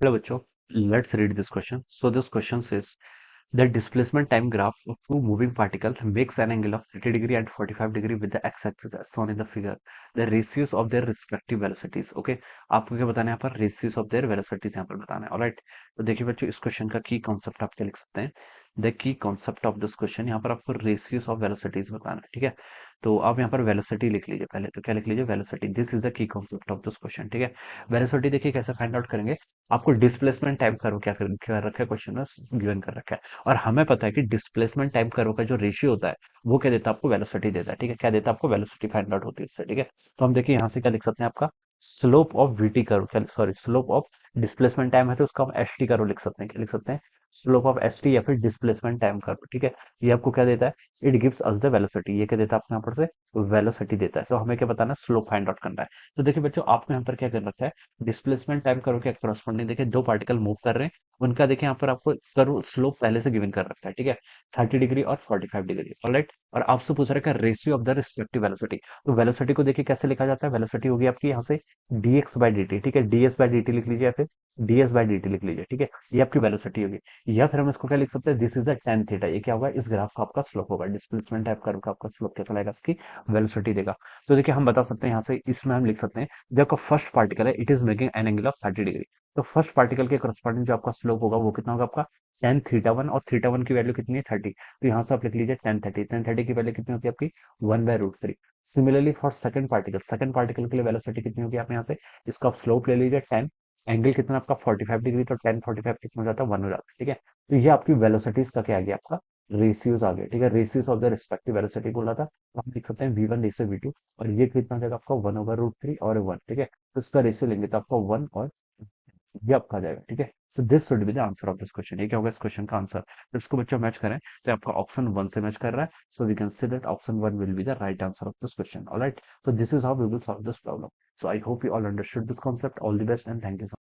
Hello बच्चों, let's read this question. So this question says the displacement time graph of two moving particles makes an angle of 30 degree and 45 degree with the x-axis as shown in the figure. The ratios of their respective velocities. Okay, आपको क्या बताना है यहाँ पर ratios of their velocities यहाँ पर बताना है. Alright, तो देखिए बच्चों इस क्वेश्चन का की कॉन्सेप्ट आप क्या लिख सकते हैं. The key concept of this question यहाँ पर आपको रेशियोज ऑफ वेलोसिटीज बताना है. ठीक है, तो आप यहाँ पर वेलोसिटी लिख लीजिए. पहले तो क्या लिख लीजिए, velocity. This is the key concept of this question. ठीक है, वेलोसिटी देखिए कैसे फाइंड आउट करेंगे. आपको डिस्प्लेसमेंट टाइम कर्व क्या रखा है क्वेश्चन में गिवन कर रखा है, और हमें पता है कि डिस्प्लेसमेंट टाइम कर्व का जो रेशियो होता है वो क्या देता है आपको, वेलोसिटी देता है. ठीक है, क्या देता है आपको, वेलोसिटी फाइंड आउट होती है इससे. ठीक है, तो हम देखिए यहाँ से क्या लिख सकते हैं, आपका slope of VT curve, sorry slope of displacement time है तो उसका हम एस टी कर्व लिख सकते हैं. क्या लिख सकते हैं, स्लोप ऑफ एस टी या फिर डिस्प्लेसमेंट टाइम कर्व. ठीक है, ये आपको क्या देता है, it gives us the velocity. ये क्या देता है आपको यहाँ पर से, वेलोसिटी देता है. तो हमें क्या बताना है, स्लोप फाइंड आउट करना है. तो देखिए बच्चों आपको यहाँ पर क्या कर रखा है, डिस्प्लेसमेंट टाइम कर्व के करस्पॉन्डिंग देखिए दो पार्टिकल मूव कर रहे हैं, उनका देखिए यहाँ पर आपको कर्व स्लोप पहले से गिवन कर रखा है. ठीक है, 30 डिग्री और 45 डिग्री. ऑलराइट, और आपसे पूछ रखा है ratio of the respective velocity. तो वेलोसिटी को देखिए कैसे लिखा जाता है, वेलोसिटी होगी आपकी यहाँ से dx बाई dt. ठीक है, ds बाई dt लिख लीजिए या फिर ds बाई dt लिख लीजिए. ठीक है, ये आपकी वेलोसिटी होगी. या फिर हम इसको क्या लिख सकते हैं, this is the tan theta. ये क्या होगा, इस ग्राफ का आपका स्लोप होगा. डिस्प्लेसमेंट टाइप कर्व का आपका स्लोप क्या कहलाएगा, इसकी वेलोसिटी देगा. तो देखिए हम बता सकते हैं यहाँ से, इसमें हम लिख सकते हैं जो आपका फर्स्ट पार्टिकल है it is making an angle of 30 degree. तो फर्स्ट पार्टिकल के करस्पॉन्डिंग जो आपका स्लोप होगा वो कितना होगा आपका, टेन थीटा वन. और थीटा वन की वैल्यू कितनी है, 30. तो यहाँ से आप लिख लीजिए टेन थर्टी की वैल्यू कितनी होती है आपकी, 1/√3. सिमिलरली फॉर सेकंड पार्टिकल के लिए वेलोसिटी कितनी होगी, आप यहाँ से इसका स्लोप ले लीजिए 10. एंगल कितना आपका 45 डिग्री, तो 10 45 कितना हो जाता है, 1 हो जाता है. ठीक है, तो ये आपकी वेलोसिटीज का क्या आ गया आपका, रेशियोज आ गया. ठीक है, ratios of the respective velocity बोला था, तो हम लिख सकते हैं v1 रेशियो v2. और ये कितना जाएगा आपका 1/√3 और 1. ठीक है, तो इसका रेशियो लेंगे तो आपका 1 और ये आपका आ जाएगा. ठीक है, so this should be the answer of this question. ये क्या होगा इस क्वेश्चन का आंसर. तो इसको बच्चों मैच करें तो आपका ऑप्शन वन से मैच कर रहा है. So we can see that option one will be the right answer of this question. Alright, so this is how we will solve this problem. So I hope you all understood this concept. All the best and thank you so much.